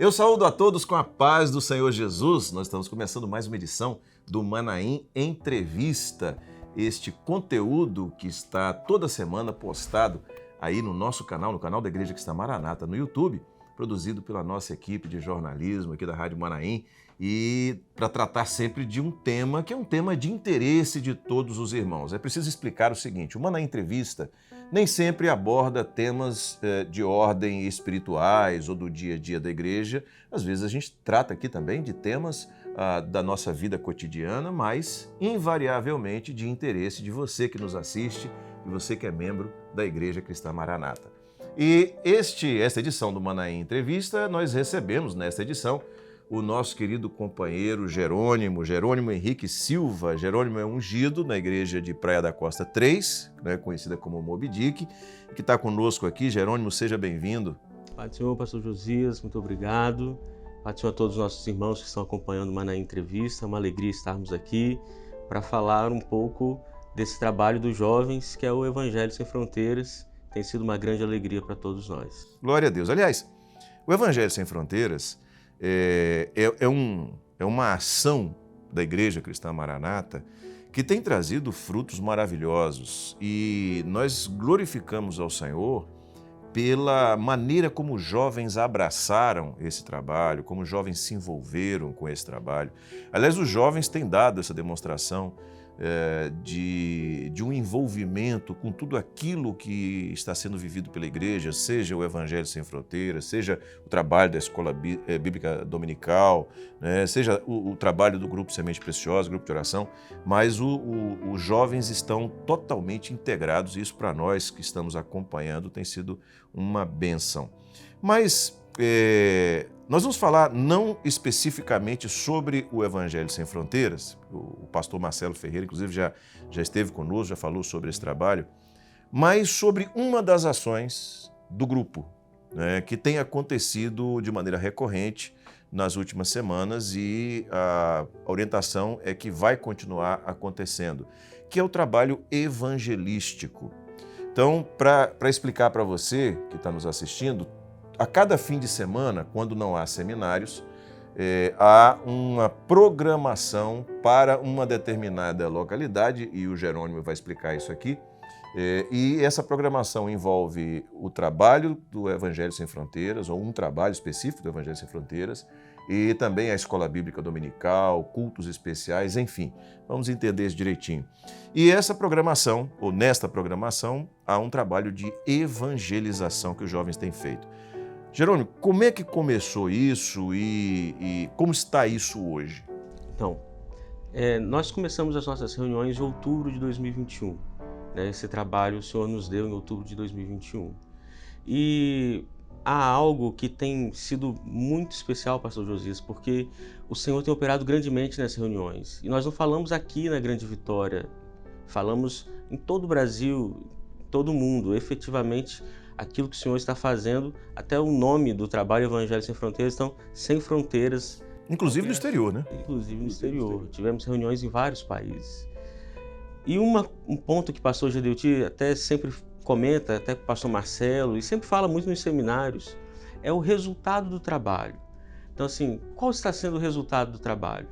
Eu saúdo a todos com a paz do Senhor Jesus. Nós estamos começando mais uma edição do Manaim Entrevista, este conteúdo que está toda semana postado aí no nosso canal, no canal da Igreja Cristã Maranata, no YouTube, produzido pela nossa equipe de jornalismo aqui da Rádio Manaim, e para tratar sempre de um tema que é um tema de interesse de todos os irmãos. É preciso explicar o seguinte: o Manaim Entrevista nem sempre aborda temas de ordem espirituais ou do dia a dia da igreja. Às vezes a gente trata aqui também de temas da nossa vida cotidiana, mas invariavelmente de interesse de você que nos assiste e você que é membro da Igreja Cristã Maranata. E esta edição do Manaim Entrevista, nós recebemos nesta edição o nosso querido companheiro Jerônimo Henrique Silva. Jerônimo é ungido na igreja de Praia da Costa 3, né, conhecida como Moby Dick, que está conosco aqui. Jerônimo, seja bem-vindo. Pai do Senhor, pastor Josias, muito obrigado. Pai do Senhor a todos os nossos irmãos que estão acompanhando o Manaim Entrevista. É uma alegria estarmos aqui para falar um pouco desse trabalho dos jovens, que é o Evangelho Sem Fronteiras. Tem sido uma grande alegria para todos nós. Glória a Deus. Aliás, o Evangelho Sem Fronteiras é uma ação da Igreja Cristã Maranata que tem trazido frutos maravilhosos, e nós glorificamos ao Senhor pela maneira como os jovens abraçaram esse trabalho, como os jovens se envolveram com esse trabalho. Aliás, os jovens têm dado essa demonstração de um envolvimento com tudo aquilo que está sendo vivido pela igreja, seja o Evangelho Sem Fronteiras, seja o trabalho da Escola Bíblica Dominical, né, seja o trabalho do Grupo Semente Preciosa, Grupo de Oração, mas os jovens estão totalmente integrados, e isso para nós que estamos acompanhando tem sido uma bênção. Mas nós vamos falar não especificamente sobre o Evangelho Sem Fronteiras. O pastor Marcelo Ferreira, inclusive, já esteve conosco, já falou sobre esse trabalho, mas sobre uma das ações do grupo, né, que tem acontecido de maneira recorrente nas últimas semanas, e a orientação é que vai continuar acontecendo, que é o trabalho evangelístico. Então, para explicar para você que está nos assistindo, a cada fim de semana, quando não há seminários, há uma programação para uma determinada localidade, e o Jerônimo vai explicar isso aqui. E essa programação envolve o trabalho do Evangelho Sem Fronteiras, ou um trabalho específico do Evangelho Sem Fronteiras, e também a Escola Bíblica Dominical, cultos especiais, enfim, vamos entender isso direitinho. E essa programação, ou nesta programação, há um trabalho de evangelização que os jovens têm feito. Jerônimo, como é que começou isso e como está isso hoje? Então, nós começamos as nossas reuniões em outubro de 2021. Né? Esse trabalho o Senhor nos deu em outubro de 2021. E há algo que tem sido muito especial, pastor Josias, porque o Senhor tem operado grandemente nessas reuniões. E nós não falamos aqui na Grande Vitória, falamos em todo o Brasil, em todo o mundo, efetivamente. Aquilo que o Senhor está fazendo, até o nome do trabalho Evangelho Sem Fronteiras, então, sem fronteiras. Inclusive no exterior, né? Inclusive no exterior. Tivemos reuniões em vários países. E um ponto que o pastor Gedeuti até sempre comenta, até com o pastor Marcelo, e sempre fala muito nos seminários, é o resultado do trabalho. Então, assim, qual está sendo o resultado do trabalho?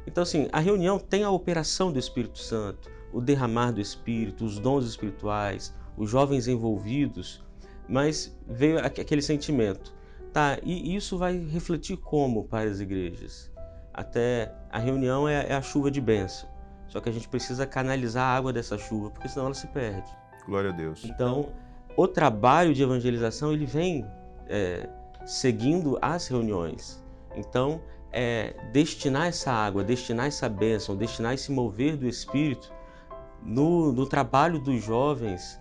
Então, assim, a reunião tem a operação do Espírito Santo, o derramar do Espírito, os dons espirituais, os jovens envolvidos, mas veio aquele sentimento, tá, e isso vai refletir como para as igrejas? Até a reunião é a chuva de bênção, só que a gente precisa canalizar a água dessa chuva, porque senão ela se perde. Glória a Deus. Então, o trabalho de evangelização, ele vem seguindo as reuniões. Então, destinar essa água, destinar essa bênção, destinar esse mover do Espírito no trabalho dos jovens,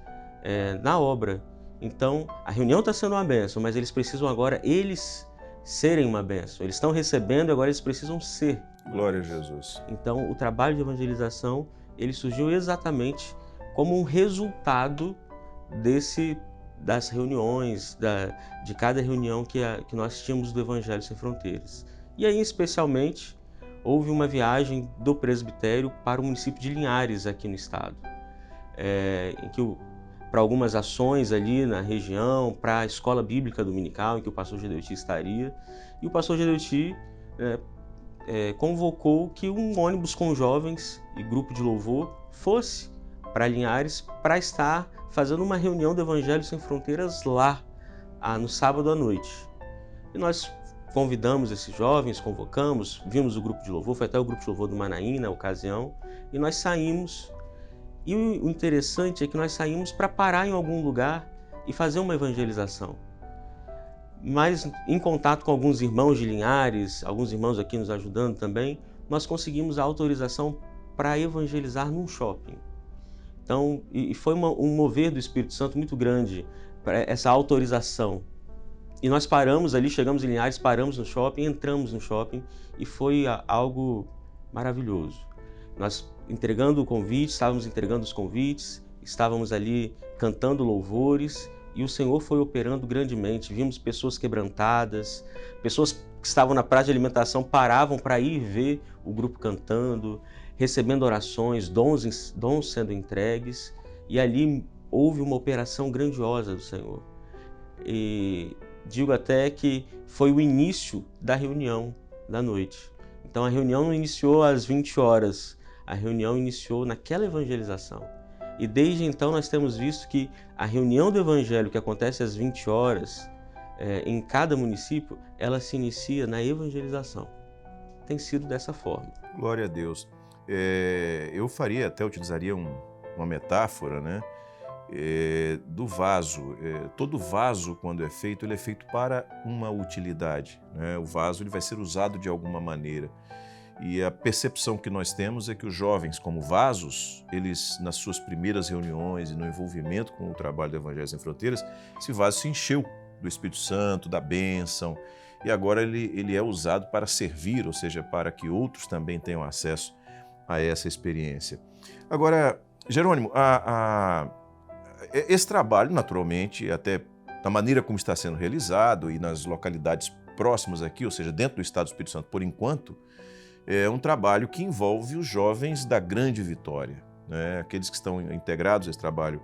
na obra. Então, a reunião está sendo uma bênção, mas eles precisam agora, eles serem uma bênção. Eles estão recebendo, agora eles precisam ser. Glória a Jesus. Então, o trabalho de evangelização, ele surgiu exatamente como um resultado das reuniões, de cada reunião que nós tínhamos do Evangelho Sem Fronteiras. E aí, especialmente, houve uma viagem do presbitério para o município de Linhares, aqui no estado, em que para algumas ações ali na região, para a escola bíblica dominical em que o pastor Gedeuti estaria. E o pastor Gedeuti convocou que um ônibus com jovens e grupo de louvor fosse para Linhares para estar fazendo uma reunião do Evangelho Sem Fronteiras lá, no sábado à noite. E nós convidamos esses jovens, convocamos, vimos o grupo de louvor, foi até o grupo de louvor do Manaim na ocasião, e nós saímos. E o interessante é que nós saímos para parar em algum lugar e fazer uma evangelização. Mas em contato com alguns irmãos de Linhares, alguns irmãos aqui nos ajudando também, nós conseguimos a autorização para evangelizar num shopping. Então, e foi um mover do Espírito Santo muito grande para essa autorização. E nós paramos ali, chegamos em Linhares, paramos no shopping, entramos no shopping e foi algo maravilhoso. Nós estávamos entregando os convites, estávamos ali cantando louvores e o Senhor foi operando grandemente. Vimos pessoas quebrantadas, pessoas que estavam na praça de alimentação paravam para ir ver o grupo cantando, recebendo orações, dons sendo entregues, e ali houve uma operação grandiosa do Senhor. E digo até que foi o início da reunião da noite. Então a reunião não iniciou às 20 horas, a reunião iniciou naquela evangelização. E desde então nós temos visto que a reunião do Evangelho que acontece às 20 horas, em cada município, ela se inicia na evangelização. Tem sido dessa forma. Glória a Deus. Eu utilizaria uma metáfora, né? Do vaso. Todo vaso, quando é feito, ele é feito para uma utilidade, né? O vaso ele vai ser usado de alguma maneira. E a percepção que nós temos é que os jovens, como vasos, eles, nas suas primeiras reuniões e no envolvimento com o trabalho do Evangelho Sem Fronteiras, esse vaso se encheu do Espírito Santo, da bênção, e agora ele é usado para servir, ou seja, para que outros também tenham acesso a essa experiência. Agora, Jerônimo, esse trabalho, naturalmente, até da maneira como está sendo realizado e nas localidades próximas aqui, ou seja, dentro do Estado do Espírito Santo, por enquanto, é um trabalho que envolve os jovens da Grande Vitória, né? Aqueles que estão integrados a esse trabalho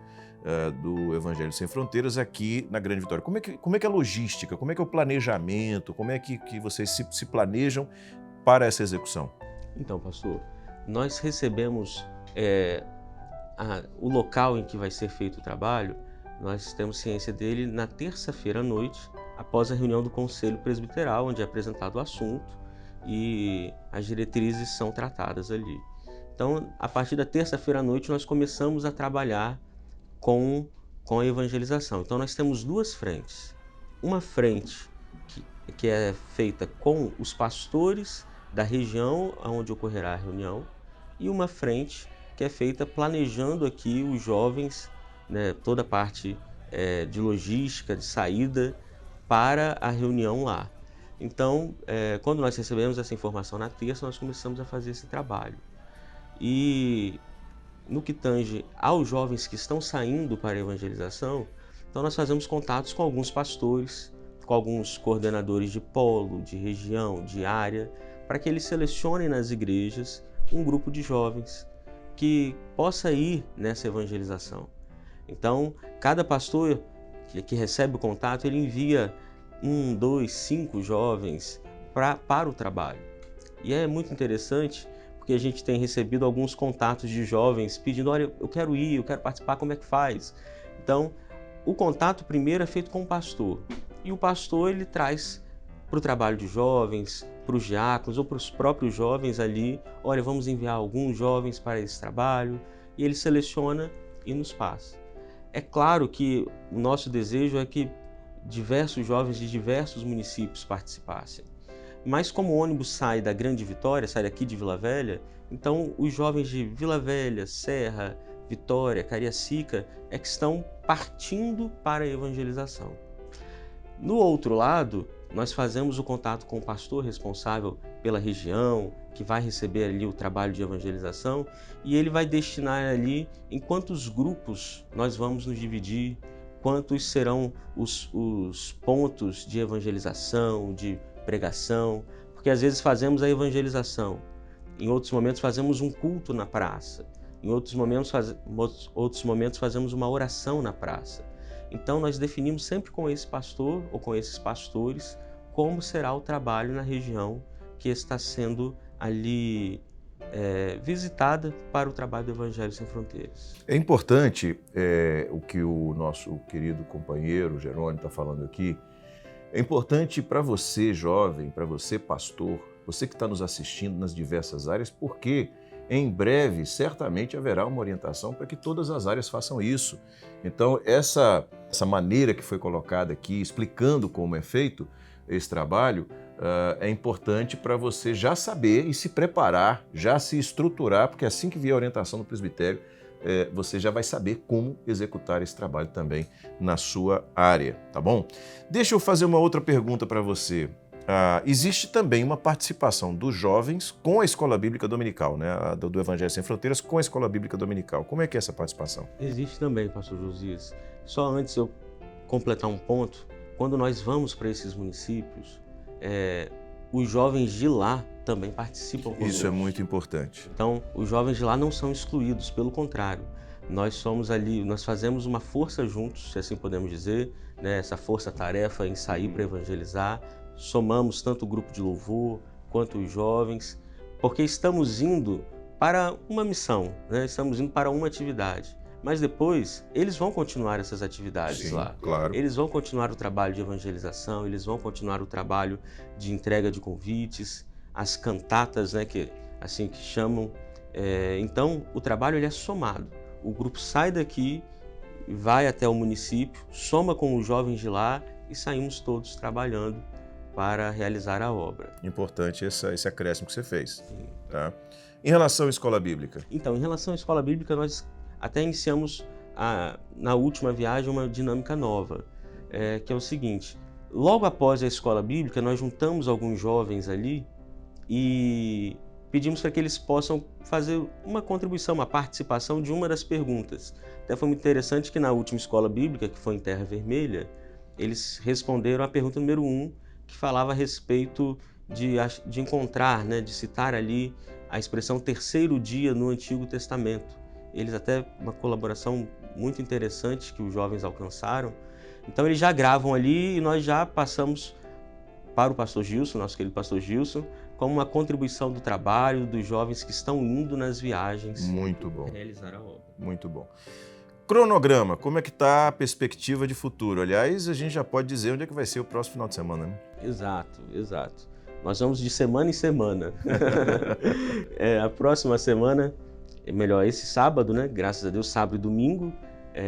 do Evangelho Sem Fronteiras aqui na Grande Vitória. Como é que é a logística, como é que é o planejamento, como é que vocês se planejam para essa execução? Então, pastor, nós recebemos o local em que vai ser feito o trabalho, nós temos ciência dele na terça-feira à noite, após a reunião do Conselho Presbiteral, onde é apresentado o assunto e as diretrizes são tratadas ali. Então, a partir da terça-feira à noite, nós começamos a trabalhar com a evangelização. Então, nós temos duas frentes. Uma frente que é feita com os pastores da região onde ocorrerá a reunião e uma frente que é feita planejando aqui os jovens, né, toda a parte de logística, de saída para a reunião lá. Então, quando nós recebemos essa informação na terça, nós começamos a fazer esse trabalho. E no que tange aos jovens que estão saindo para a evangelização, então nós fazemos contatos com alguns pastores, com alguns coordenadores de polo, de região, de área, para que eles selecionem nas igrejas um grupo de jovens que possa ir nessa evangelização. Então, cada pastor que recebe o contato, ele envia 1, 2, 5 jovens para o trabalho. E é muito interessante porque a gente tem recebido alguns contatos de jovens pedindo, olha, eu quero ir, eu quero participar, como é que faz? Então, o contato primeiro é feito com o pastor. E o pastor ele traz para o trabalho de jovens, para os diáconos ou para os próprios jovens ali, olha, vamos enviar alguns jovens para esse trabalho, e ele seleciona e nos passa. É claro que o nosso desejo é que diversos jovens de diversos municípios participassem. Mas como o ônibus sai da Grande Vitória, sai daqui de Vila Velha, então os jovens de Vila Velha, Serra, Vitória, Cariacica é que estão partindo para a evangelização. No outro lado, nós fazemos o contato com o pastor responsável pela região, que vai receber ali o trabalho de evangelização, e ele vai destinar ali em quantos grupos nós vamos nos dividir, quantos serão os pontos de evangelização, de pregação, porque às vezes fazemos a evangelização, em outros momentos fazemos um culto na praça, Em outros momentos fazemos uma oração na praça. Então nós definimos sempre com esse pastor ou com esses pastores como será o trabalho na região que está sendo ali visitada para o trabalho do Evangelho Sem Fronteiras. É importante o que o nosso querido companheiro Jerônimo está falando aqui. É importante para você, jovem, para você, pastor, você que está nos assistindo nas diversas áreas, porque em breve, certamente, haverá uma orientação para que todas as áreas façam isso. Então, essa maneira que foi colocada aqui, explicando como é feito esse trabalho, é importante para você já saber e se preparar, já se estruturar, porque assim que vier a orientação do presbitério, você já vai saber como executar esse trabalho também na sua área, tá bom? Deixa eu fazer uma outra pergunta para você. Existe também uma participação dos jovens com a Escola Bíblica Dominical, né? Do Evangelho Sem Fronteiras com a Escola Bíblica Dominical. Como é que é essa participação? Existe também, pastor Josias. Só antes eu completar um ponto, quando nós vamos para esses municípios, os jovens de lá também participam conosco. Isso é muito importante. Então, os jovens de lá não são excluídos, pelo contrário. Nós fazemos uma força juntos, se assim podemos dizer, né? Essa força-tarefa em sair para evangelizar. Somamos tanto o grupo de louvor quanto os jovens, porque estamos indo para uma missão, né? Estamos indo para uma atividade. Mas depois, eles vão continuar essas atividades. Sim, lá. Claro. Eles vão continuar o trabalho de evangelização, eles vão continuar o trabalho de entrega de convites, as cantatas, né, que chamam. Então, o trabalho ele é somado. O grupo sai daqui, vai até o município, soma com os jovens de lá e saímos todos trabalhando para realizar a obra. Importante esse acréscimo que você fez. Tá? Em relação à escola bíblica? Então, em relação à escola bíblica, nós até iniciamos na última viagem uma dinâmica nova, que é o seguinte: logo após a escola bíblica, nós juntamos alguns jovens ali e pedimos para que eles possam fazer uma contribuição, uma participação de uma das perguntas. Até foi muito interessante que na última escola bíblica, que foi em Terra Vermelha, eles responderam a pergunta número 1, que falava a respeito de encontrar, né, de citar ali a expressão terceiro dia no Antigo Testamento. Eles até, uma colaboração muito interessante que os jovens alcançaram. Então eles já gravam ali e nós já passamos para o pastor Gilson, nosso querido pastor Gilson, como uma contribuição do trabalho dos jovens que estão indo nas viagens. Muito bom. Realizar a obra. Muito bom. Cronograma, como é que está a perspectiva de futuro? Aliás, a gente já pode dizer onde é que vai ser o próximo final de semana, né? Exato. Nós vamos de semana em semana. A próxima semana, esse sábado, né? Graças a Deus, sábado e domingo,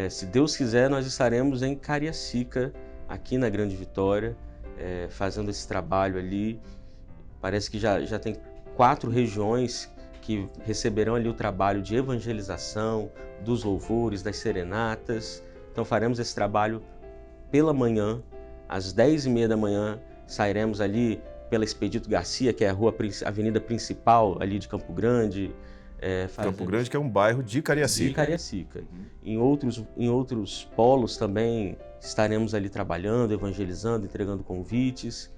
se Deus quiser, nós estaremos em Cariacica, aqui na Grande Vitória, fazendo esse trabalho ali. Parece que já tem 4 regiões que receberão ali o trabalho de evangelização, dos louvores, das serenatas. Então faremos esse trabalho pela manhã, às 10h30 da manhã, sairemos ali pela Expedito Garcia, que é a avenida principal ali de Campo Grande. Campo Grande, que é um bairro de Cariacica. De Cariacica. Em outros polos também estaremos ali trabalhando, evangelizando, entregando convites.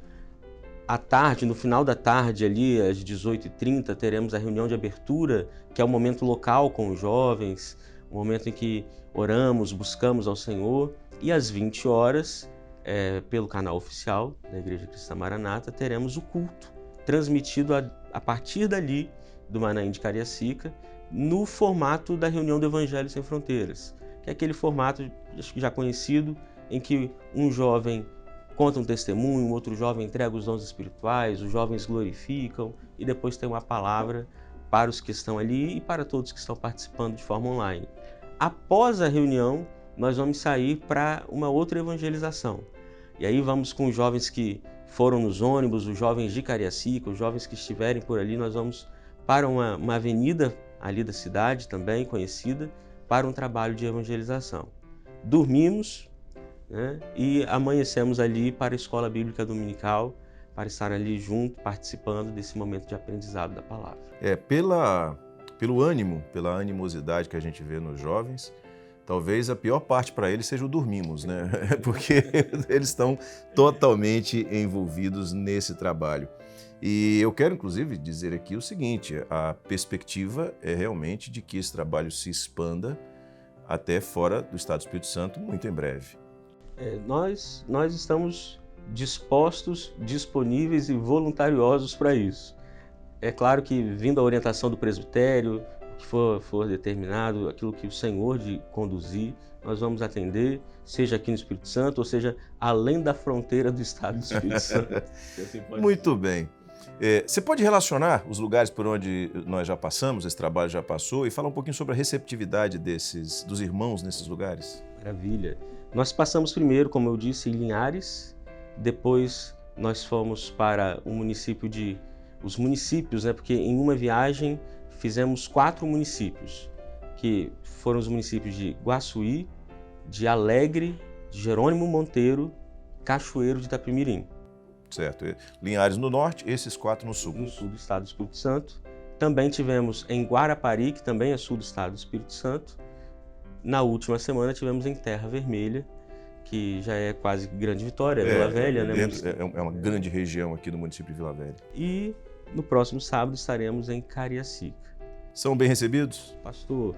À tarde, no final da tarde, ali, às 18h30, teremos a reunião de abertura, que é um momento local com os jovens, um momento em que oramos, buscamos ao Senhor. E às 20 horas, pelo canal oficial da Igreja Cristã Maranata, teremos o culto, transmitido a partir dali, do Manaim de Cariacica, no formato da reunião do Evangelho Sem Fronteiras, que é aquele formato, acho que já conhecido, em que um jovem conta um testemunho, um outro jovem entrega os dons espirituais, os jovens glorificam e depois tem uma palavra para os que estão ali e para todos que estão participando de forma online. Após a reunião, nós vamos sair para uma outra evangelização. E aí vamos com os jovens que foram nos ônibus, os jovens de Cariacica, os jovens que estiverem por ali, nós vamos para uma avenida ali da cidade também conhecida, para um trabalho de evangelização. Dormimos, né, e amanhecemos ali para a Escola Bíblica Dominical, para estar ali junto, participando desse momento de aprendizado da palavra. Pelo ânimo, pela animosidade que a gente vê nos jovens, talvez a pior parte para eles seja o dormimos, né? Porque eles estão totalmente envolvidos nesse trabalho. E eu quero, inclusive, dizer aqui o seguinte: a perspectiva é realmente de que esse trabalho se expanda até fora do Estado do Espírito Santo muito em breve. Nós estamos dispostos, disponíveis e voluntariosos para isso. É claro que, vindo a orientação do presbitério, o que for determinado, aquilo que o Senhor de conduzir, nós vamos atender, seja aqui no Espírito Santo, ou seja, além da fronteira do Estado do Espírito Santo. Muito bem. Você pode relacionar os lugares por onde nós já passamos, esse trabalho já passou, e falar um pouquinho sobre a receptividade dos irmãos nesses lugares? Maravilha. Nós passamos primeiro, como eu disse, em Linhares, depois nós fomos para os municípios, né? Porque em uma viagem fizemos 4 municípios, que foram os municípios de Guaçuí, de Alegre, de Jerônimo Monteiro, Cachoeiro de Itapemirim. Certo. Linhares no norte, esses 4 no sul. No sul do estado do Espírito Santo. Também tivemos em Guarapari, que também é sul do estado do Espírito Santo. Na última semana tivemos em Terra Vermelha, que já é quase Grande Vitória, Vila Velha, né? É uma grande região aqui no município de Vila Velha. E no próximo sábado estaremos em Cariacica. São bem recebidos? Pastor,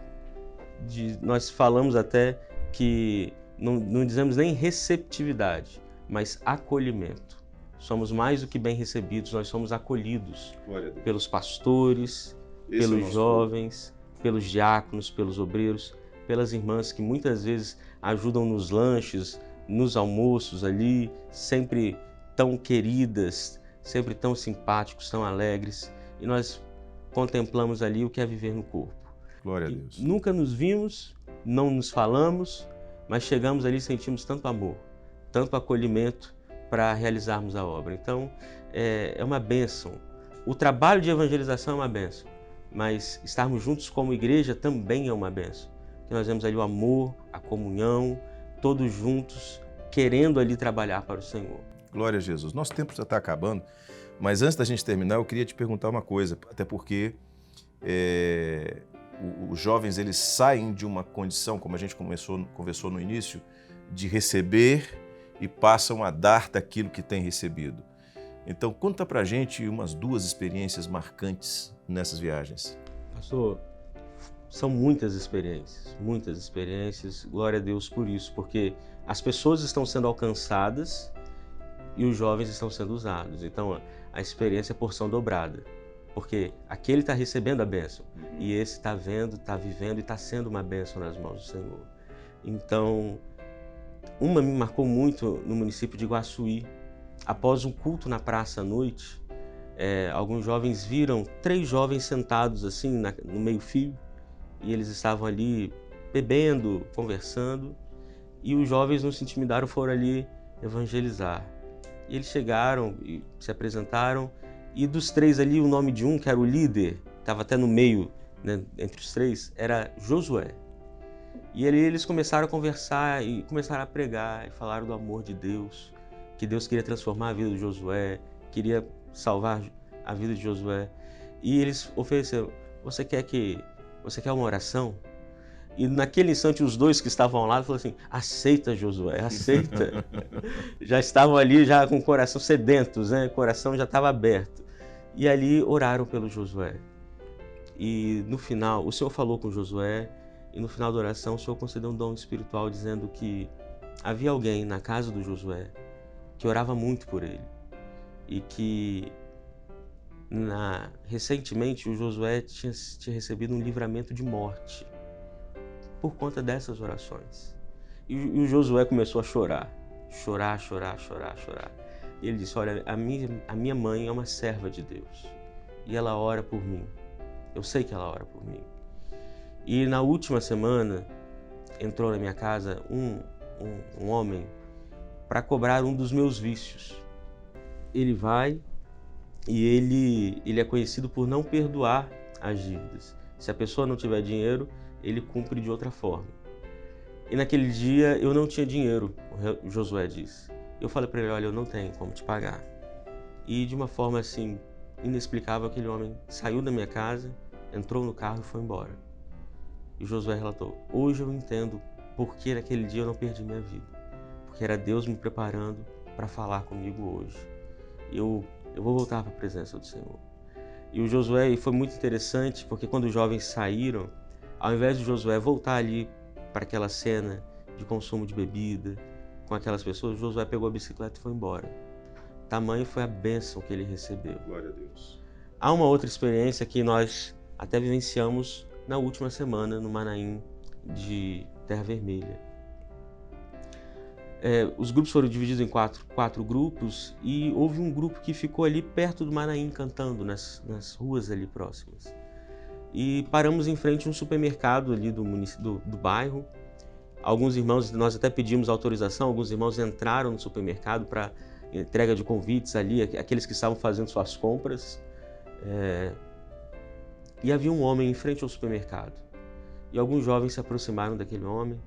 nós falamos até que não dizemos nem receptividade, mas acolhimento. Somos mais do que bem recebidos, nós somos acolhidos pelos pastores, pelos jovens, pelos diáconos, pelos obreiros, pelas irmãs que muitas vezes ajudam nos lanches, nos almoços ali, sempre tão queridas, sempre tão simpáticos, tão alegres. E nós contemplamos ali o que é viver no corpo. Glória a Deus. Nunca nos vimos, não nos falamos, mas chegamos ali e sentimos tanto amor, tanto acolhimento para realizarmos a obra. Então, é uma bênção. O trabalho de evangelização é uma bênção, mas estarmos juntos como igreja também é uma bênção. Porque nós vemos ali o amor, a comunhão, todos juntos, querendo ali trabalhar para o Senhor. Glória a Jesus. Nosso tempo já está acabando, mas antes da gente terminar, eu queria te perguntar uma coisa, até porque os jovens eles saem de uma condição, como a gente conversou no início, de receber e passam a dar daquilo que têm recebido. Então, conta pra gente umas 2 experiências marcantes nessas viagens. Pastor, são muitas experiências, glória a Deus por isso, porque as pessoas estão sendo alcançadas e os jovens estão sendo usados. Então, a experiência é porção dobrada, porque aquele está recebendo a bênção e esse está vendo, está vivendo e está sendo uma bênção nas mãos do Senhor. Então, uma me marcou muito no município de Guaçuí. Após um culto na praça à noite, alguns jovens viram 3 jovens sentados assim no meio-fio e eles estavam ali bebendo, conversando, e os jovens não se intimidaram, foram ali evangelizar. E eles chegaram e se apresentaram, e dos 3 ali, o nome de um, que era o líder, estava até no meio, né, entre os 3, era Josué. E ali eles começaram a conversar e começaram a pregar e falaram do amor de Deus, que Deus queria transformar a vida de Josué, queria salvar a vida de Josué. E eles ofereceram: você quer uma oração? E naquele instante os 2 que estavam ao lado falaram assim: aceita, Josué, aceita. Já estavam ali já com o coração sedentos, né? O coração já estava aberto. E ali oraram pelo Josué. E no final, o Senhor falou com Josué, e no final da oração o Senhor concedeu um dom espiritual dizendo que havia alguém na casa do Josué que orava muito por ele. E que recentemente o Josué tinha recebido um livramento de morte por conta dessas orações. E o Josué começou a chorar. E ele disse: olha, a minha mãe é uma serva de Deus e ela ora por mim. Eu sei que ela ora por mim. E na última semana entrou na minha casa um homem para cobrar um dos meus vícios. Ele vai e ele é conhecido por não perdoar as dívidas. Se a pessoa não tiver dinheiro, ele cumpre de outra forma. E naquele dia eu não tinha dinheiro, o Josué disse. Eu falei para ele: olha, eu não tenho como te pagar. E de uma forma assim inexplicável, aquele homem saiu da minha casa, entrou no carro e foi embora. E Josué relatou: hoje eu entendo por que naquele dia eu não perdi minha vida. Porque era Deus me preparando para falar comigo hoje. Eu eu vou voltar para a presença do Senhor. E o Josué, foi muito interessante, porque quando os jovens saíram, ao invés de Josué voltar ali para aquela cena de consumo de bebida com aquelas pessoas, Josué pegou a bicicleta e foi embora. Tamanho foi a bênção que ele recebeu. Glória a Deus. Há uma outra experiência que nós até vivenciamos na última semana no Manaim de Terra Vermelha. Os grupos foram divididos em quatro grupos e houve um grupo que ficou ali perto do Manaim cantando nas ruas ali próximas. E paramos em frente a um supermercado ali do bairro. Alguns irmãos, nós até pedimos autorização, alguns irmãos entraram no supermercado para entrega de convites ali, aqueles que estavam fazendo suas compras. E havia um homem em frente ao supermercado. E alguns jovens se aproximaram daquele homem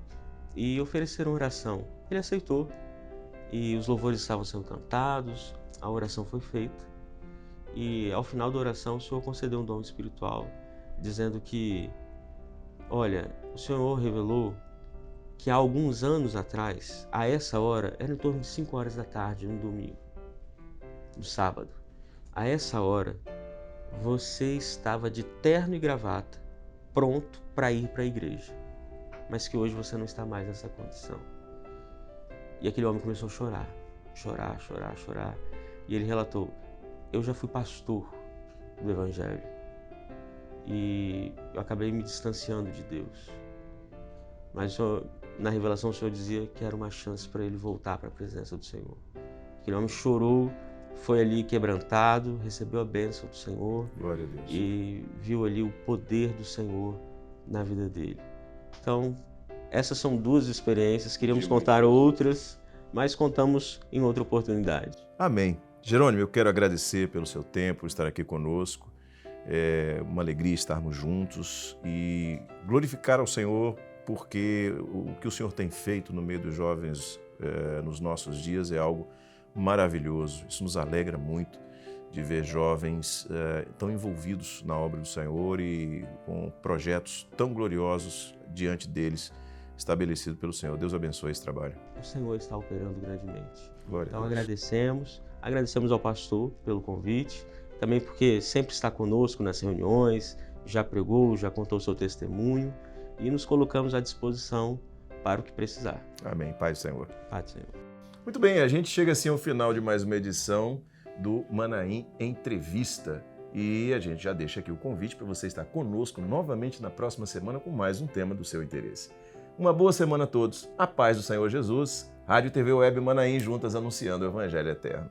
e ofereceram oração. Ele aceitou e os louvores estavam sendo cantados, a oração foi feita e ao final da oração o Senhor concedeu um dom espiritual, dizendo que, olha, o Senhor revelou que há alguns anos atrás, a essa hora, era em torno de 5 horas da tarde, no domingo, no sábado, a essa hora você estava de terno e gravata, pronto para ir para a igreja, mas que hoje você não está mais nessa condição. E aquele homem começou a chorar. E ele relatou, eu já fui pastor do Evangelho e eu acabei me distanciando de Deus. Mas na revelação o Senhor dizia que era uma chance para ele voltar para a presença do Senhor. Aquele homem chorou, foi ali quebrantado, recebeu a bênção do Senhor. Glória a Deus. E viu ali o poder do Senhor na vida dele. Então, essas são 2 experiências, queríamos contar outras, mas contamos em outra oportunidade. Amém. Jerônimo, eu quero agradecer pelo seu tempo, por estar aqui conosco. É uma alegria estarmos juntos e glorificar ao Senhor, porque o que o Senhor tem feito no meio dos jovens nos nossos dias é algo maravilhoso. Isso nos alegra muito de ver jovens tão envolvidos na obra do Senhor e com projetos tão gloriosos diante deles, estabelecido pelo Senhor. Deus abençoe esse trabalho. O Senhor está operando grandemente. Glória então a Deus. agradecemos ao pastor pelo convite, também porque sempre está conosco nas reuniões, já pregou, já contou o seu testemunho e nos colocamos à disposição para o que precisar. Amém. Paz do Senhor. Paz do Senhor. Muito bem, a gente chega assim ao final de mais uma edição do Manaim Entrevista. E a gente já deixa aqui o convite para você estar conosco novamente na próxima semana com mais um tema do seu interesse. Uma boa semana a todos. A paz do Senhor Jesus. Rádio TV Web Manaim, juntas anunciando o Evangelho Eterno.